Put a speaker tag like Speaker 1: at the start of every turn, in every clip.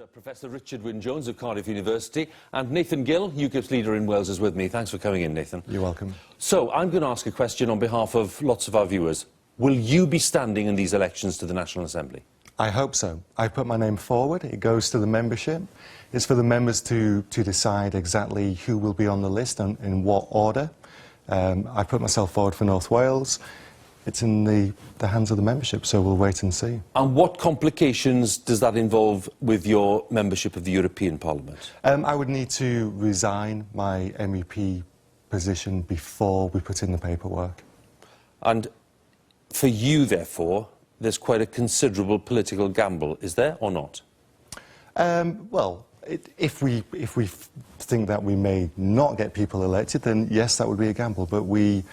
Speaker 1: Professor Richard Wyn-Jones of Cardiff University, and Nathan Gill, UKIP's leader in Wales, is with me. Thanks for coming in, Nathan.
Speaker 2: You're welcome.
Speaker 1: So, I'm going to ask a question on behalf of lots of our viewers. Will you be standing in these elections to the National Assembly?
Speaker 2: I hope so. I put my name forward. It goes to the membership. It's for the members to decide exactly who will be on the list and in what order. I put myself forward for North Wales. It's in the hands of the membership, so we'll wait and see.
Speaker 1: And what complications does that involve with your membership of the European Parliament?
Speaker 2: I would need to resign my MEP position before we put in the paperwork.
Speaker 1: And for you, therefore, there's quite a considerable political gamble, is there, or not?
Speaker 2: Well, if we think that we may not get people elected, then yes, that would be a gamble. But we,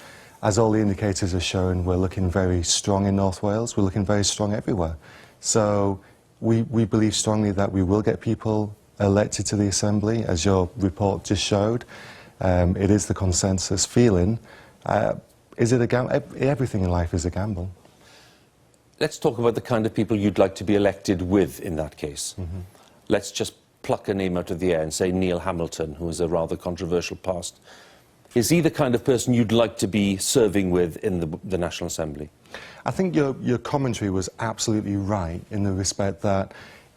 Speaker 2: as all the indicators are showing, we're looking very strong in North Wales. We're looking very strong everywhere. So we believe strongly that we will get people elected to the Assembly, as your report just showed. It is the consensus feeling. Is it a gamble? Everything in life is a gamble.
Speaker 1: Let's talk about the kind of people you'd like to be elected with in that case. Mm-hmm. Let's just pluck a name out of the air and say Neil Hamilton, who has a rather controversial past. Is he the kind of person you'd like to be serving with in the National Assembly?
Speaker 2: I think your commentary was absolutely right in the respect that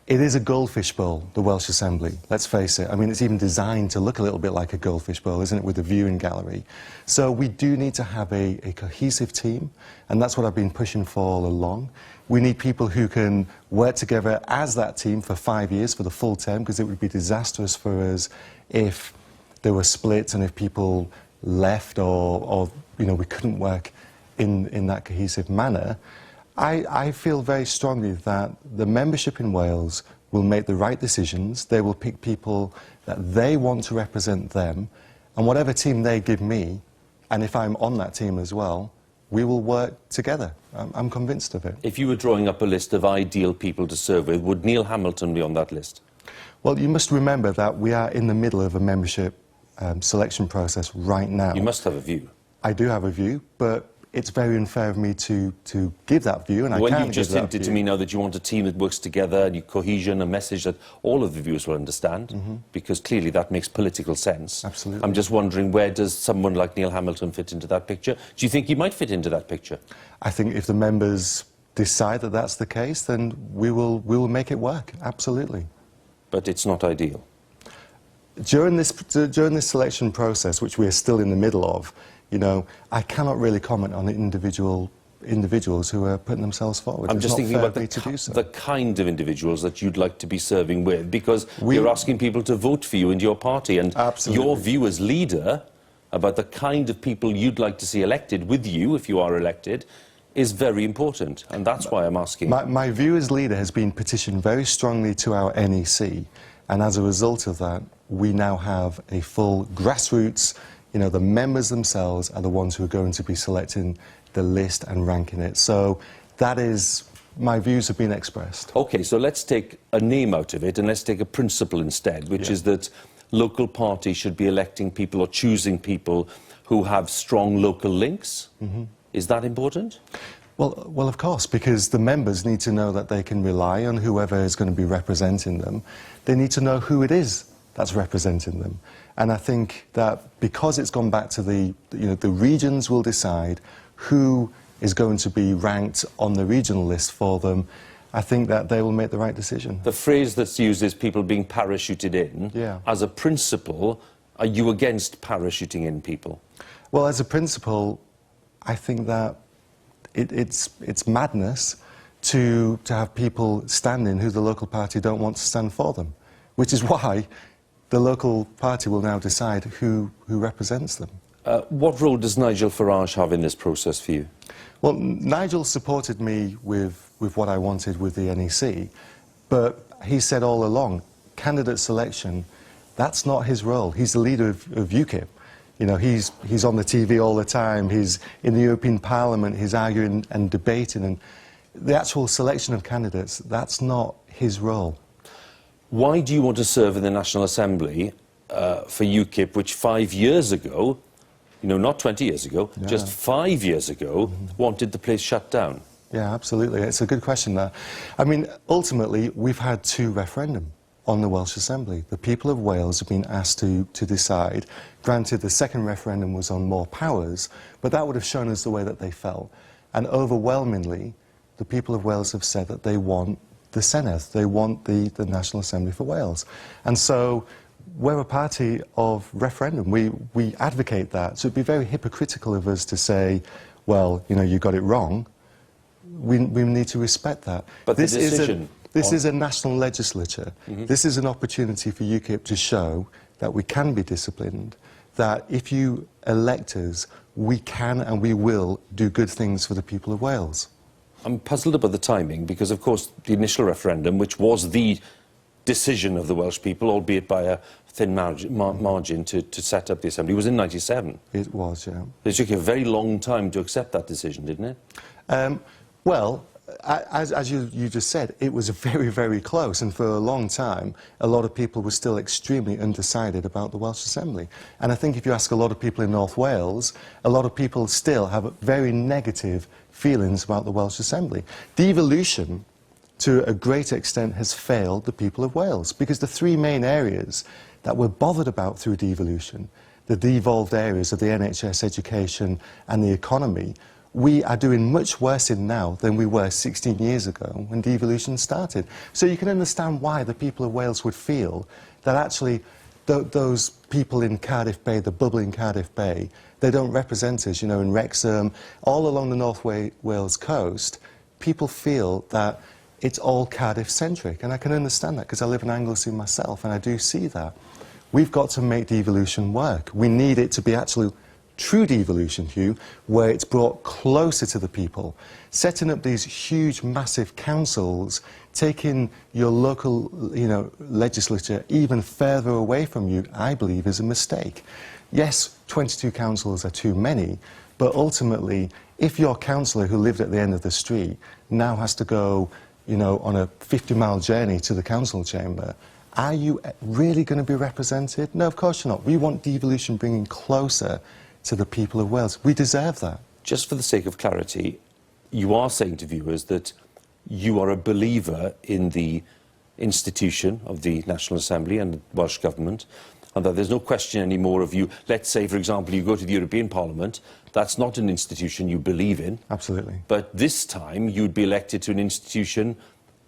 Speaker 2: it is a goldfish bowl, the Welsh Assembly, let's face it. I mean, it's even designed to look a little bit like a goldfish bowl, isn't it, with the viewing gallery. So we do need to have a cohesive team, and that's what I've been pushing for all along. We need people who can work together as that team for 5 years, for the full term, because it would be disastrous for us if there were splits and if people left or you know, we couldn't work in that cohesive manner. I feel very strongly that the membership in Wales will make the right decisions. They will pick people that they want to represent them, and whatever team they give me, and if I'm on that team as well, we will work together. I'm convinced of it.
Speaker 1: If you were drawing up a list of ideal people to serve with, would Neil Hamilton be on that list?
Speaker 2: Well, you must remember that we are in the middle of a membership selection process right now.
Speaker 1: You must have a view.
Speaker 2: I do have a view, but it's very unfair of me to give that view, and
Speaker 1: well, you've just hinted to me now that you want a team that works together, and cohesion, a message that all of the viewers will understand, because clearly that makes political sense.
Speaker 2: Absolutely.
Speaker 1: I'm just wondering, where does someone like Neil Hamilton fit into that picture? Do you think he might fit into that picture?
Speaker 2: I think if the members decide that that's the case, then we will make it work, absolutely.
Speaker 1: But it's not ideal.
Speaker 2: During this selection process, which we are still in the middle of, you know, I cannot really comment on individuals who are putting themselves forward.
Speaker 1: I'm just thinking about the kind of individuals that you'd like to be serving with, because you're asking people to vote for you and your party, and your view as leader about the kind of people you'd like to see elected with you, if you are elected, is very important, and that's why I'm asking.
Speaker 2: My view as leader has been petitioned very strongly to our NEC, and as a result of that, we now have a full grassroots. You know, the members themselves are the ones who are going to be selecting the list and ranking it. So that is, my views have been expressed.
Speaker 1: OK, so let's take a name out of it and let's take a principle instead, which is that local parties should be electing people or choosing people who have strong local links. Is that important?
Speaker 2: Well, of course, because the members need to know that they can rely on whoever is going to be representing them. They need to know who it is that's representing them. And I think that because it's gone back to the regions will decide who is going to be ranked on the regional list for them, I think that they will make the right decision.
Speaker 1: The phrase that's used is people being parachuted in.
Speaker 2: Yeah.
Speaker 1: As a principle, are you against parachuting in people?
Speaker 2: Well, as a principle, I think that it's madness to have people standing who the local party don't want to stand for them, which is why the local party will now decide who represents them.
Speaker 1: What role does Nigel Farage have in this process for you?
Speaker 2: Well, Nigel supported me with what I wanted with the NEC, but he said all along, candidate selection, that's not his role. He's the leader of UKIP. You know, he's on the TV all the time, he's in the European Parliament, he's arguing and debating, and the actual selection of candidates, that's not his role.
Speaker 1: Why do you want to serve in the National Assembly for UKIP, which 5 years ago, you know, not 20 years ago, just 5 years ago, wanted the place shut down?
Speaker 2: Yeah, absolutely. It's a good question there. I mean, ultimately, we've had 2 referendums on the Welsh Assembly. The people of Wales have been asked to decide. Granted, the second referendum was on more powers, but that would have shown us the way that they felt. And overwhelmingly, the people of Wales have said that they want the Senedd, they want the National Assembly for Wales. And so we're a party of referendum. We advocate that. So it'd be very hypocritical of us to say, well, you know, you got it wrong. We need to respect that.
Speaker 1: But this
Speaker 2: is a national legislature. This is an opportunity for UKIP to show that we can be disciplined, that if you elect us, we can and we will do good things for the people of Wales.
Speaker 1: I'm puzzled about the timing because, of course, the initial referendum, which was the decision of the Welsh people, albeit by a thin margin to set up the Assembly, was in '97.
Speaker 2: It was, yeah.
Speaker 1: It took you a very long time to accept that decision, didn't it?
Speaker 2: Well, as you just said, it was very, very close, and for a long time, a lot of people were still extremely undecided about the Welsh Assembly. And I think if you ask a lot of people in North Wales, a lot of people still have very negative feelings about the Welsh Assembly. Devolution, to a great extent, has failed the people of Wales, because the three main areas that we're bothered about through devolution, the devolved areas of the NHS, education and the economy, we are doing much worse in now than we were 16 years ago when devolution started. So you can understand why the people of Wales would feel that actually those people in Cardiff Bay, the bubbling Cardiff Bay, they don't represent us, you know, in Wrexham, all along the North Wales coast, people feel that it's all Cardiff-centric, and I can understand that because I live in Anglesey myself, and I do see that. We've got to make devolution work. We need it to be actually true devolution, Hugh, where it's brought closer to the people. Setting up these huge, massive councils, taking your local, you know, legislature even further away from you, I believe, is a mistake. Yes, 22 councils are too many, but ultimately, if your councillor who lived at the end of the street now has to go, you know, on a 50-mile journey to the council chamber, are you really going to be represented? No, of course you're not. We want devolution bringing closer to the people of Wales. We deserve that.
Speaker 1: Just for the sake of clarity, you are saying to viewers that you are a believer in the institution of the National Assembly and the Welsh Government, and that there's no question anymore of you. Let's say, for example, you go to the European Parliament, that's not an institution you believe in.
Speaker 2: Absolutely.
Speaker 1: But this time you'd be elected to an institution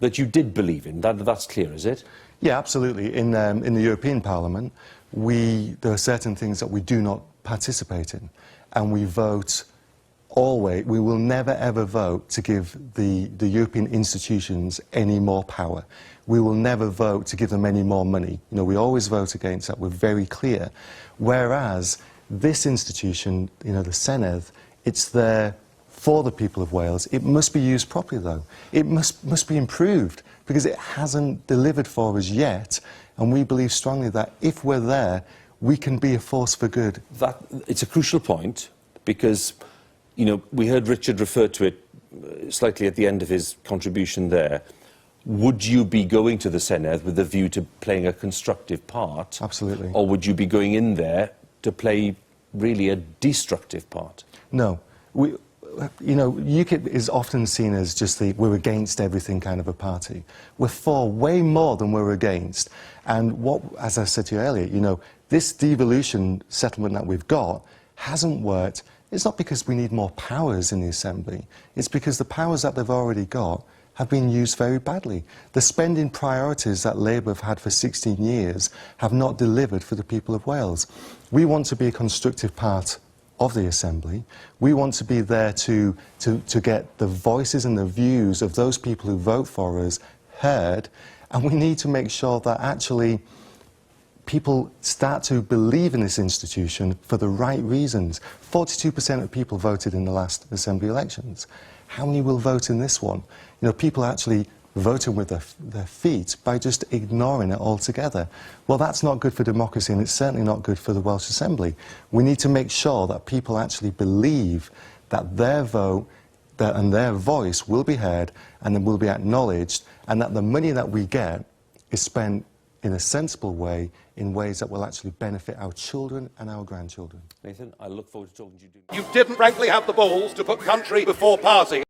Speaker 1: that you did believe in. That's clear, is it?
Speaker 2: Yeah, absolutely. In the European Parliament, there are certain things that we do not participate in, and we vote always. We will never ever vote to give the European institutions any more power. We will never vote to give them any more money. You know, we always vote against that. We're very clear. Whereas this institution, you know, the Senedd, it's there for the people of Wales. It must be used properly, though. It must be improved, because it hasn't delivered for us yet, and we believe strongly that if we're there, we can be a force for good.
Speaker 1: It's a crucial point, because, you know, we heard Richard refer to it slightly at the end of his contribution there. Would you be going to the Senedd with a view to playing a constructive part?
Speaker 2: Absolutely.
Speaker 1: Or would you be going in there to play really a destructive part?
Speaker 2: No. You know, UKIP is often seen as just we're against everything kind of a party. We're for way more than we're against. And as I said to you earlier, you know, this devolution settlement that we've got hasn't worked. It's not because we need more powers in the Assembly. It's because the powers that they've already got have been used very badly. The spending priorities that Labour have had for 16 years have not delivered for the people of Wales. We want to be a constructive part of the Assembly. We want to be there to get the voices and the views of those people who vote for us heard, and we need to make sure that actually people start to believe in this institution for the right reasons. 42% of people voted in the last Assembly elections. How many will vote in this one? You know, people actually voting with their feet by just ignoring it altogether. Well, that's not good for democracy, and it's certainly not good for the Welsh Assembly. We need to make sure that people actually believe that their vote and their voice will be heard and then will be acknowledged, and that the money that we get is spent in a sensible way, in ways that will actually benefit our children and our grandchildren.
Speaker 1: Nathan, I look forward to talking to you.
Speaker 3: You didn't frankly have the balls to put country before party.